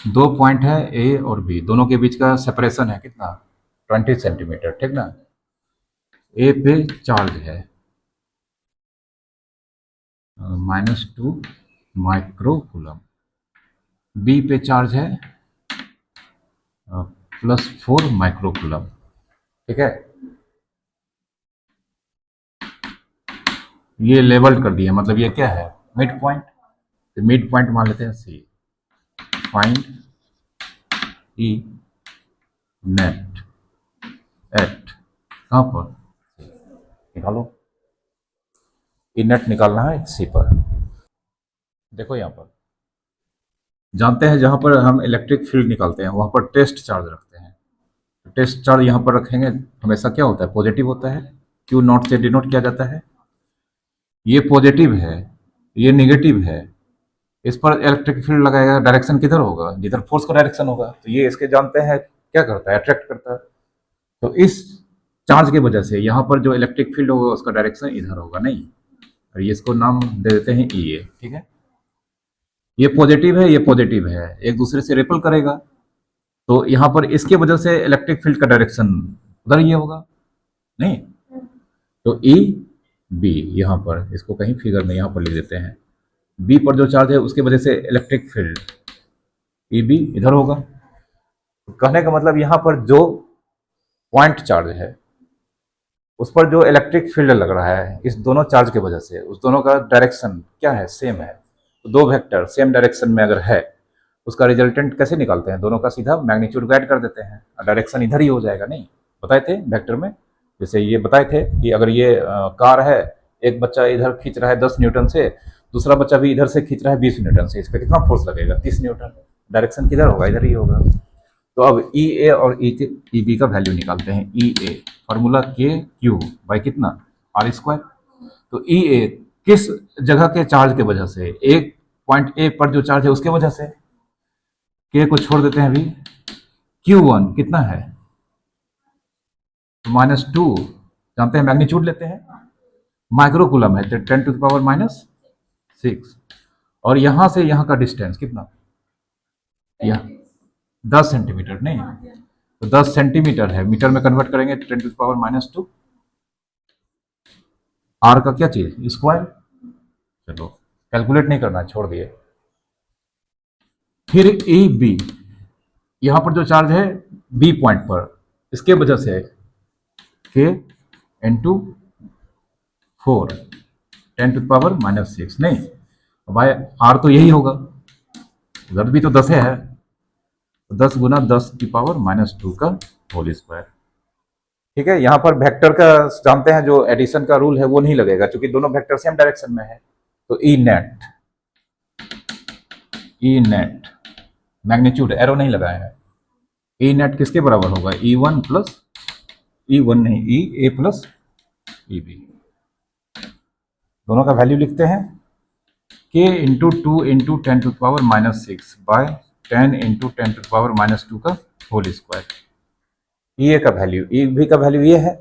दो पॉइंट है ए और बी, दोनों के बीच का सेपरेशन है कितना, 20 सेंटीमीटर, ठीक ना। ए पे चार्ज है -2 माइक्रोकूलम, बी पे चार्ज है +4 माइक्रोकूलम, ठीक है। ये लेवल्ड कर दिया, मतलब ये क्या है, मिड पॉइंट। तो मिड पॉइंट मान लेते हैं सी। फाइंड ई नेट एट, कहाँ पर, निकालो। ई नेट निकालना है सी पर। देखो यहाँ पर जानते हैं, जहाँ पर हम इलेक्ट्रिक फील्ड निकालते हैं वहाँ पर टेस्ट चार्ज रखते हैं। तो टेस्ट चार्ज यहाँ पर रखेंगे, हमेशा क्या होता है, पॉजिटिव होता है। क्यू नॉट से डिनोट किया जाता है। ये पॉजिटिव है, ये निगेटिव है। इस पर इलेक्ट्रिक फील्ड लगाएगा, डायरेक्शन किधर होगा, जिधर फोर्स का डायरेक्शन होगा। तो ये इसके जानते हैं क्या करता है, अट्रैक्ट करता है। तो इस चार्ज की वजह से यहाँ पर जो इलेक्ट्रिक फील्ड होगा उसका डायरेक्शन इधर होगा, नहीं। और ये इसको नाम दे देते हैं ई ए, ठीक है। ये पॉजिटिव है, ये पॉजिटिव है, एक दूसरे से रिपल करेगा। तो यहाँ पर इसके वजह से इलेक्ट्रिक फील्ड का डायरेक्शन उधर ये होगा, नहीं। तो ई बी, यहाँ पर इसको कहीं फिगर में यहाँ पर लिख देते हैं। बी पर जो चार्ज है उसकी वजह से इलेक्ट्रिक फील्ड ई बी इधर होगा। तो कहने का मतलब यहाँ पर जो पॉइंट चार्ज है उस पर जो इलेक्ट्रिक फील्ड लग रहा है, इस दोनों चार्ज की वजह से उस दोनों का डायरेक्शन क्या है, सेम है। तो दो वेक्टर सेम डायरेक्शन में अगर है, उसका रिजल्टेंट कैसे निकालते हैं, दोनों का सीधा मैग्नीट्यूड ऐड कर देते हैं और डायरेक्शन इधर ही हो जाएगा, नहीं। बताए थे वेक्टर में, जैसे ये बताए थे कि अगर ये कार है, एक बच्चा इधर खींच रहा है 10 न्यूटन से, दूसरा बच्चा भी इधर से खींच रहा है 20 न्यूटन से, इस पर कितना फोर्स लगेगा, 30 न्यूटन। डायरेक्शन किधर होगा, इधर ही होगा। तो अब ई ए और ई बी का वैल्यू निकालते हैं। ई ए फॉर्मूला के क्यू बाई कितना, आर स्क्वायर। तो ई ए किस जगह के चार्ज के वजह से, एक पॉइंट ए पर जो चार्ज है उसके वजह से। के को छोड़ देते हैं अभी। Q1 कितना है, -2, जानते हैं मैग्नीट्यूड लेते हैं, माइक्रोकूलम है, 10⁻⁻⁶। और यहां से यहां का डिस्टेंस कितना, यह 10 सेंटीमीटर, नहीं। तो 10 सेंटीमीटर है, मीटर में कन्वर्ट करेंगे 10⁻²। आर का क्या चीज, स्क्वायर। चलो कैलकुलेट नहीं करना, छोड़ दिए। फिर ए बी, यहां पर जो चार्ज है बी पॉइंट पर, इसके वजह से के इंटू 4 10⁻⁻⁶, नहीं। भाई आर तो यही होगा, उधर भी तो 10 है। तो 10 गुना 10⁻²² का होल स्क्वायर, ठीक है। यहाँ पर वेक्टर का जानते हैं, जो एडिशन का रूल है वो नहीं लगेगा, क्योंकि दोनों वेक्टर सेम डायरेक्शन में है। तो ई नेट मैग्नीट्यूड एरो नहीं लगाया है। ई नेट किसके बराबर होगा, E one plus, E one नहीं, ई ए प्लस ई बी। दोनों का वैल्यू लिखते हैं, के इंटू 2 × 10⁻⁻⁶ बाय 10 × 10⁻⁻² का होल स्क्वायर। ई ए का वैल्यू, ई बी का वैल्यू ये है,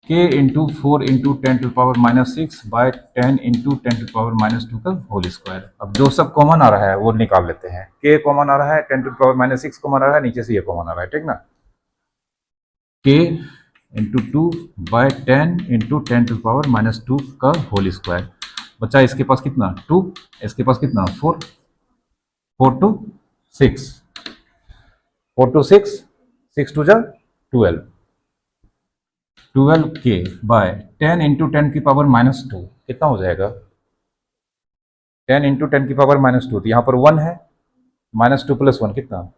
के इंटू 4 × 10⁻⁻⁶ बाय 10 × 10⁻² का होल स्क्वायर। अब जो सब कॉमन आ रहा है वो निकाल लेते हैं। के कॉमन आ रहा है, 10⁻⁻⁶ कॉमन आ रहा है, नीचे से ये कॉमन आ रहा है, ठीक ना। के इंटू 2 बाय 10 × 10⁻² का होल स्क्वायर। बच्चा इसके पास कितना 2, इसके पास कितना 4, 4 to 6, 4 to 6, 6 to 12, 12 के बाय 10 × 10⁻², कितना हो जाएगा, 10 × 10⁻², तो यहाँ पर 1 है, -2 + 1 कितना,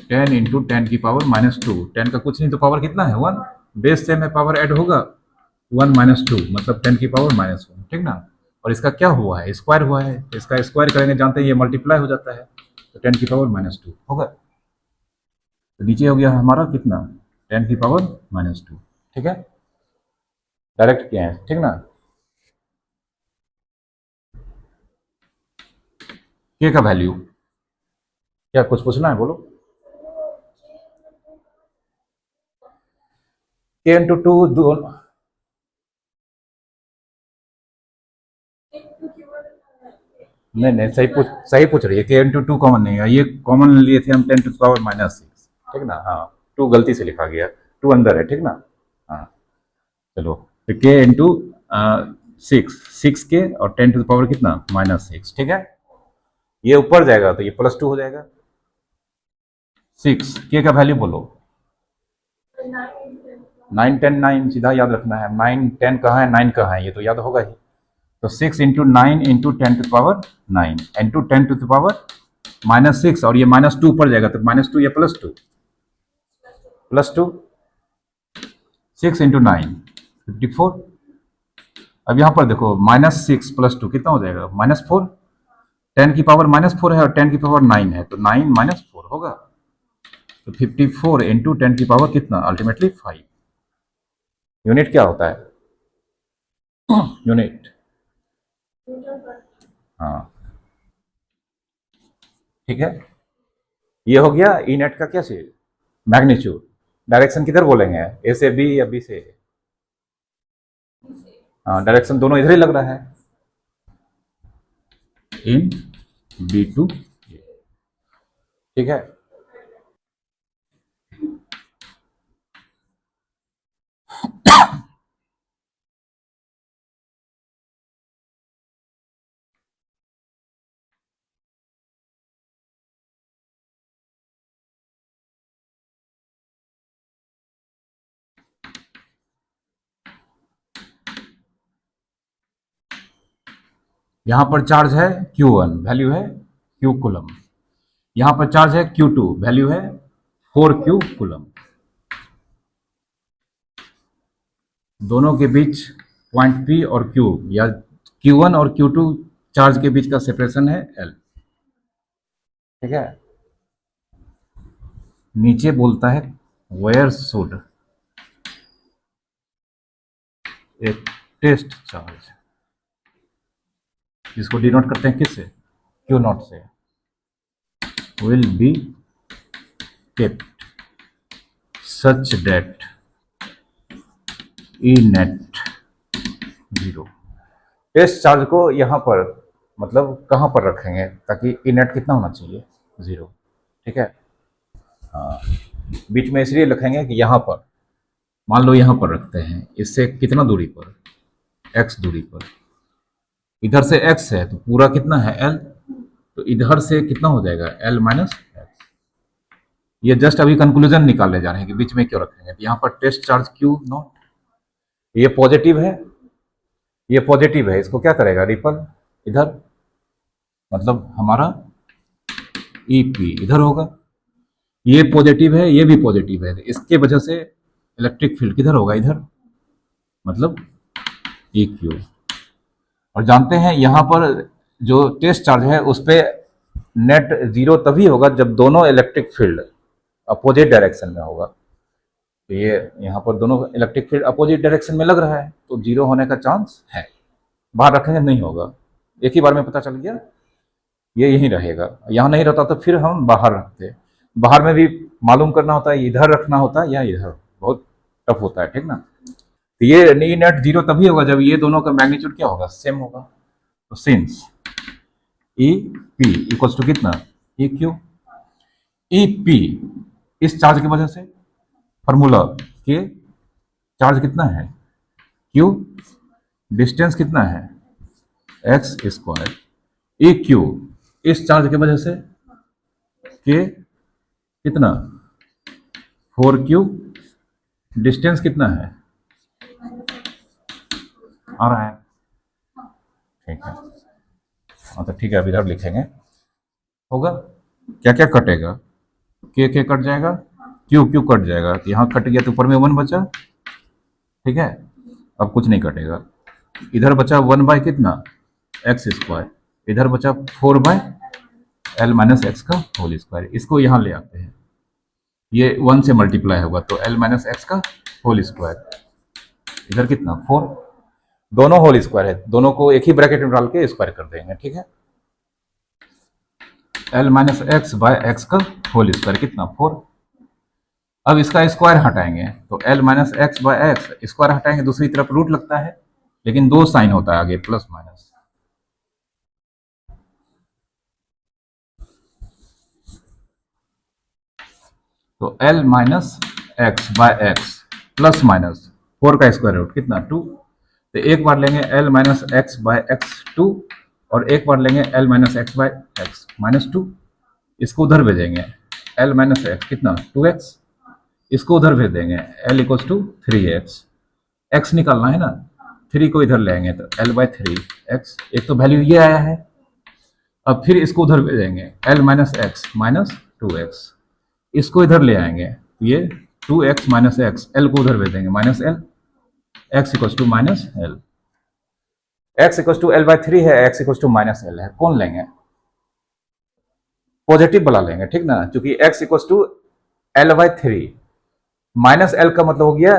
10 × 10⁻², 10 का कुछ नहीं तो पावर कितना है 1, बेस सेम है, पावर ऐड होगा 1 - 2 मतलब 10⁻⁻1, ठीक ना। और इसका क्या हुआ है, स्क्वायर हुआ है, इसका स्क्वायर करेंगे, जानते हैं ये मल्टीप्लाई हो जाता है, तो 10⁻⁻² होगा। तो नीचे हो गया हमारा कितना, 10⁻⁻², ठीक है। डायरेक्ट किए हैं, ठीक ना। के का वैल्यू क्या, कुछ पूछना है बोलो। के इंटू 2 दो, नहीं नहीं, सही पूछ रही है। के इंटू टू कॉमन नहीं है, ये कॉमन लिए थे हम 10⁻⁻⁶, ठीक ना। हाँ, टू गलती से लिखा गया, टू अंदर है, ठीक ना। हाँ, चलो, तो के इंटू सिक्स, सिक्स के और 10⁻, कितना, -6, ठीक है। ये ऊपर जाएगा तो ये +2 हो जाएगा। 6 के का वैल्यू बोलो। 9 10 9 सीधा याद रखना है। 9 10 कहाँ है, 9 कहाँ है, ये तो याद होगा ही। तो 6 इंटू 9 इंटू 10⁻9 इंटू 10⁻⁻6, और ये -2 ऊपर जाएगा तो -2 या +2, +2। 6 इंटू 9 54। अब यहाँ पर देखो, -6 +2 कितना हो जाएगा, -4। 10⁻⁻4 है और 10⁻9 है, तो 9 -4 होगा। तो 54 इंटू 10⁻, कितना, अल्टीमेटली 5। यूनिट क्या होता है, यूनिट। हाँ, ठीक है। ये हो गया ई नेट का क्या चीज, मैग्नीट्यूड। डायरेक्शन किधर बोलेंगे, ए से बी या बी से ए। हाँ, डायरेक्शन दोनों इधर ही लग रहा है, इन बी टू, ठीक है। यहां पर चार्ज है Q1, वैल्यू है Q कूलम। यहां पर चार्ज है Q2, वैल्यू है 4Q कूलम। दोनों के बीच पॉइंट P और Q, या Q1 और Q2 चार्ज के बीच का सेपरेशन है L, ठीक है। नीचे बोलता है where should a test charge, इसको डिनोट करते हैं किससे, Q0 से, will be kept such that E net 0। Test charge को यहाँ पर, मतलब कहाँ पर रखेंगे ताकि ई नेट कितना होना चाहिए, 0, ठीक है। हाँ, बीच में इसलिए रखेंगे कि यहाँ पर, मान लो यहाँ पर रखते हैं, इससे कितना दूरी पर, x दूरी पर। इधर से x है तो पूरा कितना है, l, तो इधर से कितना हो जाएगा, l माइनस एक्स। ये जस्ट अभी कंक्लूजन निकालने जा रहे हैं कि बीच में क्यों रखेंगे। तो यहाँ पर टेस्ट चार्ज Q0, ये पॉजिटिव है, ये पॉजिटिव है, इसको क्या करेगा, रिपल इधर, मतलब हमारा EP इधर होगा। ये पॉजिटिव है, ये भी पॉजिटिव है, इसके वजह से इलेक्ट्रिक फील्ड किधर होगा, इधर, मतलब EQ। और जानते हैं यहाँ पर जो टेस्ट चार्ज है उस पर नेट 0 तभी होगा जब दोनों इलेक्ट्रिक फील्ड अपोजिट डायरेक्शन में होगा। तो ये यहाँ पर दोनों इलेक्ट्रिक फील्ड अपोजिट डायरेक्शन में लग रहा है, तो 0 होने का चांस है। बाहर रखेंगे नहीं होगा, एक ही बार में पता चल गया, ये यहीं रहेगा। यहाँ नहीं रहता तो फिर हम बाहर रखते, बाहर में भी मालूम करना होता है, इधर रखना होता है या इधर, बहुत टफ होता है, ठीक ना। तो ये नेट 0 तभी होगा जब ये दोनों का मैग्नीट्यूड क्या होगा, सेम होगा। तो since E P equals to कितना, ई क्यू। ई पी इस चार्ज की वजह से, फॉर्मूला के, चार्ज कितना है क्यू, डिस्टेंस कितना है एक्स स्क्वायर। ई क्यू इस चार्ज की वजह से के कितना, 4Q, डिस्टेंस कितना है, आ रहा है, ठीक है। हाँ, तो ठीक है, अब इधर लिखेंगे, होगा क्या क्या कटेगा, के कट जाएगा, क्यू कट जाएगा, तो यहाँ कट गया तो ऊपर में 1 बचा, ठीक है। अब कुछ नहीं कटेगा, इधर बचा 1 बाय कितना, एक्स स्क्वायर, इधर बचा 4 बाय L माइनस एक्स का होल स्क्वायर। इसको यहाँ ले आते हैं, ये 1 से मल्टीप्लाई होगा तो L माइनस एक्स का होल स्क्वायर, इधर कितना 4, दोनों होल स्क्वायर है, दोनों को एक ही ब्रैकेट में डाल के स्क्वायर कर देंगे, ठीक है। L minus x by x का होल स्क्वायर कितना 4। अब इसका स्क्वायर हटाएंगे तो L minus x by x, square हटाएंगे दूसरी तरफ रूट लगता है, लेकिन 2 साइन होता है आगे, प्लस माइनस, तो l minus x by x plus minus 4 का स्क्वायर रूट कितना 2। तो एक बार लेंगे l minus x by x 2 और एक बार लेंगे l minus x by x minus 2। इसको उधर भेजेंगे l माइनस एक्स कितना 2x, इसको उधर भेज देंगे l equals to 3x। x निकालना है ना, 3 को इधर ले आएंगे तो l बाय 3x, एक तो वैल्यू ये आया है। अब फिर इसको उधर भेजेंगे l minus x minus 2x, इसको इधर ले आएंगे ये 2x माइनस एक्स, l को उधर भेज देंगे minus l, x equals to minus l। x equals to l by 3 है, x equals to minus l है, कौन लेंगे? पॉजिटिव वाला लेंगे, ठीक ना, क्योंकि x equals to l by 3, minus l का मतलब हो गया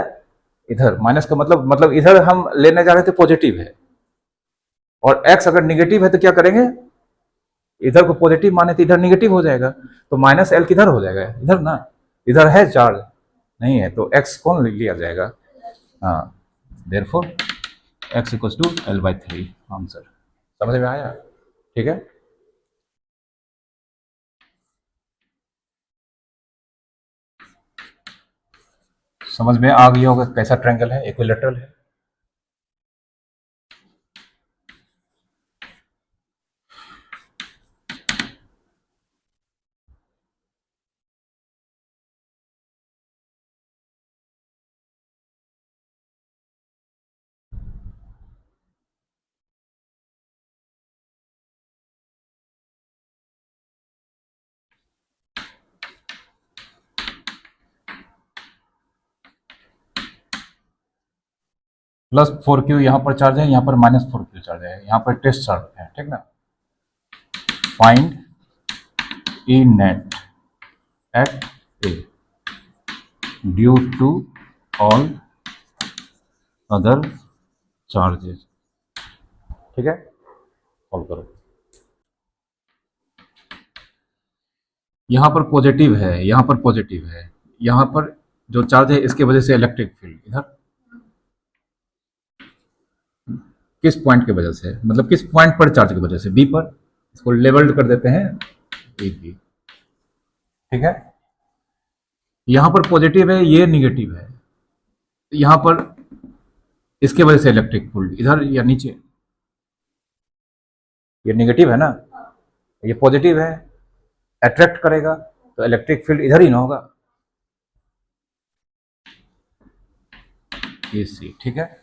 इधर, माइनस का मतलब इधर हम लेने जा रहे थे पॉजिटिव है, और x अगर निगेटिव है तो क्या करेंगे, इधर को पॉजिटिव माने तो इधर निगेटिव हो जाएगा, तो माइनस l किधर हो जाएगा, इधर ना, इधर है चार्ज नहीं है, तो x कौन लिया जाएगा, हाँ, therefore x equals to l by 3 answer. समझ में आया? ठीक है, समझ में आ गया होगा कैसा ट्रायंगल है, इक्विलैटरल है। प्लस 4q यहाँ पर चार्ज है, यहाँ पर माइनस 4q चार्ज है, यहाँ पर टेस्ट चार्ज है, ठीक ना। Find E net at A due to all other charges, ठीक है, कॉल करो। यहाँ पर पॉजिटिव है, यहाँ पर पॉजिटिव है, यहाँ पर जो चार्ज है इसके वजह से इलेक्ट्रिक फील्ड इधर किस पॉइंट की वजह से, मतलब किस पॉइंट पर चार्ज की वजह से, बी पर, इसको लेबल्ड कर देते हैं ए बी, ठीक है। यहां पर पॉजिटिव है, ये निगेटिव है, यहां पर इसके वजह से इलेक्ट्रिक फील्ड इधर या नीचे, ये निगेटिव है ना, ये पॉजिटिव है, अट्रैक्ट करेगा तो इलेक्ट्रिक फील्ड इधर ही ना होगा, ये सी, ठीक है।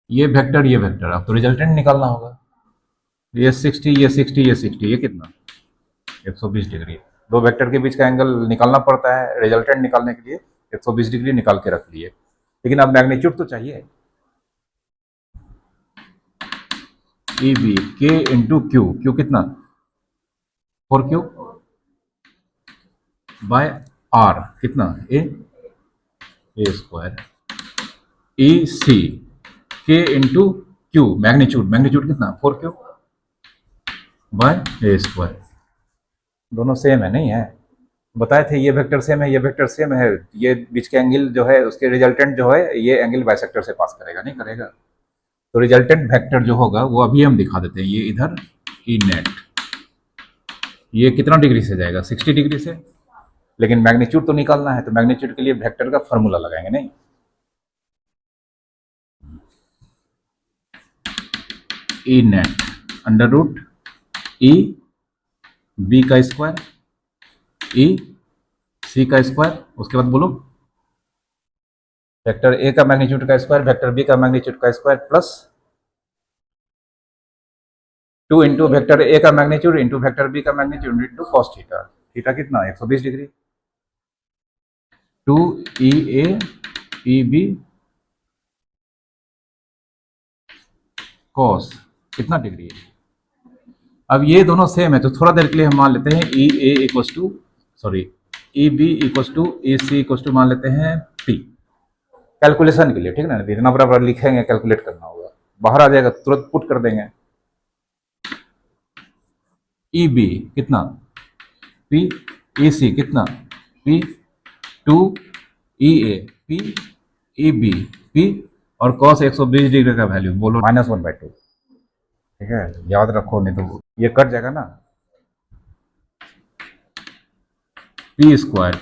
ये वेक्टर, अब तो रिजल्टेंट निकालना होगा, ये 60 ये 60 ये 60, ये कितना 120 डिग्री, दो वेक्टर के बीच का एंगल निकालना पड़ता है, रिजल्टेंट निकालने के लिए 120 डिग्री निकाल के रख लिए, लेकिन अब मैग्नीट्यूड तो चाहिए, ई बी के इंटू क्यू, क्यू कितना 4q बाय आर कितना ए स्क्वायर, ई सी के इंटू क्यू मैग्नीट्यूड कितना 4q बाय ए स्क्वायर, दोनों सेम है नहीं है, बताए थे ये वेक्टर सेम है, ये वेक्टर सेम है, ये बीच के एंगल जो है उसके रिजल्टेंट जो है ये एंगल बाइसेक्टर से पास करेगा, नहीं करेगा, तो रिजल्टेंट वेक्टर जो होगा वो अभी हम दिखा देते हैं, ये इधर ई नेट, ये कितना डिग्री से जाएगा 60 डिग्री से, लेकिन मैग्नीट्यूड तो निकालना है, तो मैग्नीट्यूड के लिए वेक्टर का फॉर्मूला लगाएंगे, नहीं, E net under root E B का स्क्वायर ई सी का स्क्वायर, उसके बाद बोलो वेक्टर ए का मैग्नीट्यूड का स्क्वायर वेक्टर बी का मैग्नीट्यूड का square plus 2 into vector A का मैग्नीट्यूड इंटू वेक्टर बी का magnitude into cos theta, theta कितना 120 डिग्री, 2 ई ए ई बी कॉस कितना डिग्री है। अब ये दोनों सेम है तो थोड़ा देर के लिए हम मान लेते हैं E A equals to sorry E B equals to E C equals to मान लेते हैं पी, कैलकुलेशन के लिए, ठीक ना, इतना बराबर लिखेंगे कैलकुलेट करना होगा, बाहर आ जाएगा तुरंत पुट कर देंगे, ई बी कितना पी, ई सी कितना P, 2 E A P E B P, और कॉस 120 डिग्री का वैल्यू बोलो -1/2, ठीक है, याद रखो नहीं तो ये कट जाएगा ना, P square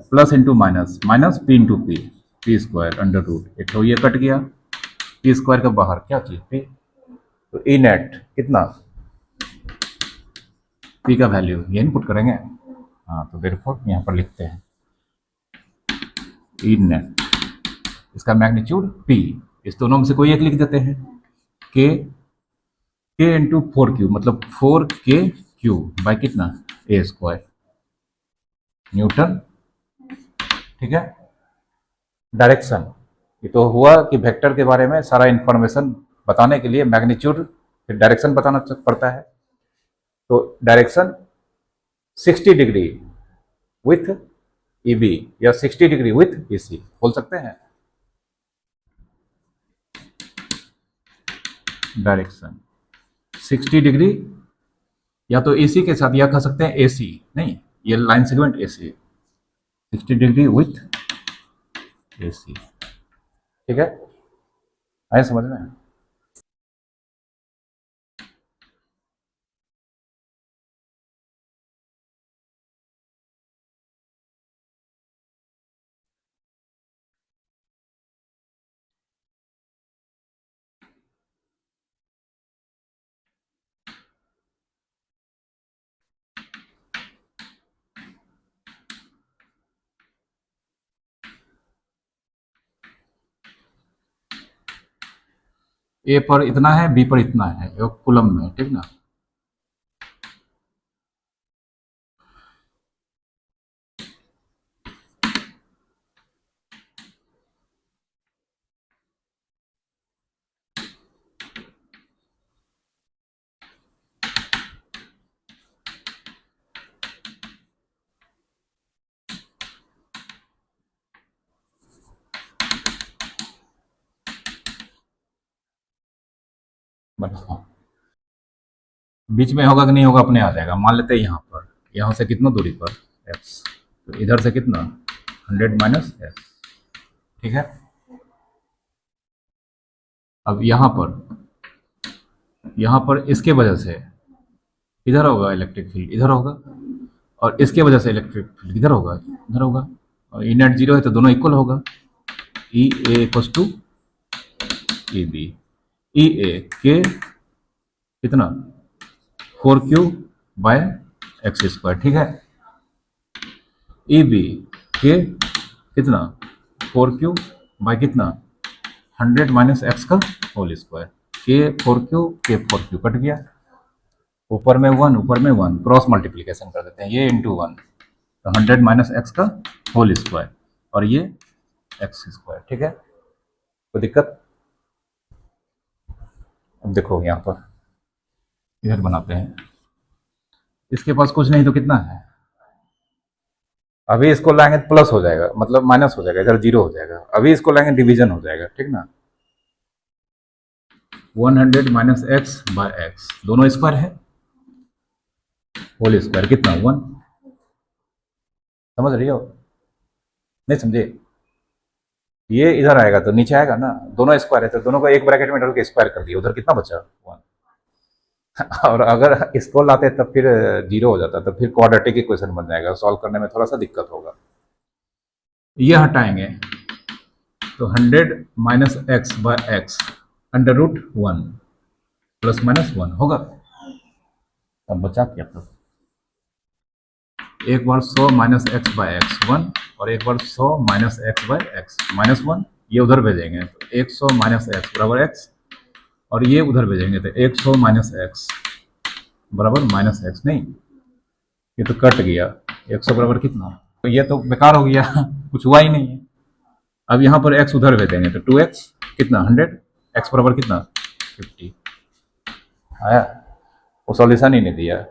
plus into minus minus P into P square under root, एक तो ये कट गया, पी स्क्वायर का बाहर क्या चीज पी, तो ई नेट कितना, पी का वैल्यू ये इनपुट करेंगे। हाँ तो देयरफॉर यहाँ पर लिखते हैं ई नेट, इसका मैग्नीट्यूड पी, इस दोनों में से कोई एक लिख देते हैं, के इंटू 4Q, मतलब 4KQ बाय कितना, ए स्क्वायर न्यूटन। ठीक है। डायरेक्शन, ये तो हुआ कि वेक्टर के बारे में सारा इंफॉर्मेशन बताने के लिए मैग्नीट्यूड फिर डायरेक्शन बताना पड़ता है। तो डायरेक्शन 60 डिग्री विथ EB या 60 डिग्री विथ EC बोल सकते हैं। डायरेक्शन 60 डिग्री या तो AC के साथ, या कह सकते हैं AC, नहीं ये line segment AC 60 degree with AC। ठीक है, आए समझ में। ए पर इतना है, बी पर इतना है, कूलम में, ठीक ना। बताओ बीच में होगा कि नहीं होगा, अपने आ जाएगा। मान लेते हैं यहाँ से कितना दूरी पर, x, तो इधर से कितना 100 माइनस x। ठीक है, अब यहाँ पर इसके वजह से इधर होगा इलेक्ट्रिक फील्ड, इधर होगा, और इसके वजह से इलेक्ट्रिक फील्ड इधर होगा, इधर होगा, और ई नेट 0 है तो दोनों इक्वल होगा, ई A equals to E B. ई ए के कितना 4Q बाय एक्स स्क्वायर। ठीक है, ई बी के कितना 4Q बाय कितना 100 माइनस एक्स का होल स्क्वायर, के 4Q के 4Q कट गया, ऊपर में 1 ऊपर में 1, क्रॉस मल्टीप्लीकेशन कर देते हैं, ये इंटू 1, तो 100 माइनस एक्स का होल स्क्वायर, और ये एक्स स्क्वायर। ठीक है, कोई दिक्कत। अब देखो यहाँ पर इधर बनाते हैं, इसके पास कुछ नहीं तो कितना है, अभी इसको लाएंगे तो प्लस हो जाएगा, मतलब माइनस हो जाएगा, इधर 0 हो जाएगा, अभी इसको लाएंगे डिवीजन हो जाएगा। ठीक ना, 100 माइनस एक्स बाय एक्स, दोनों स्क्वायर है, होल स्क्वायर कितना 1। समझ रही हो, नहीं समझे, ये इधर आएगा तो नीचे आएगा ना, दोनों स्क्वायर है तो दोनों को एक ब्रैकेट में डाल के स्क्वायर कर दिया, उधर कितना बचा 1। और अगर इसको लाते तब फिर 0 हो जाता, तब फिर क्वाड्रेटिक इक्वेशन बन जाएगा, सॉल्व करने में थोड़ा सा दिक्कत होगा। ये हटाएंगे तो 100 minus x by x under root 1 plus minus 1 होगा। अब बचा क्या, तो एक बार 100 माइनस एक्स बाय एक्स 1, और एक बार 100 minus x by x minus 1, ये उधर भेजेंगे तो 100 माइनस एक्स बराबर एक्स, और ये उधर भेजेंगे तो 100 माइनस एक्स बराबर माइनस एक्स। नहीं, ये तो कट गया, 100 बराबर कितना, तो ये तो बेकार हो गया कुछ हुआ ही नहीं है। अब यहाँ पर x उधर भेजेंगे तो 2x कितना 100, x बराबर कितना 50 आया, वो सॉल्यूशन ही नहीं दिया।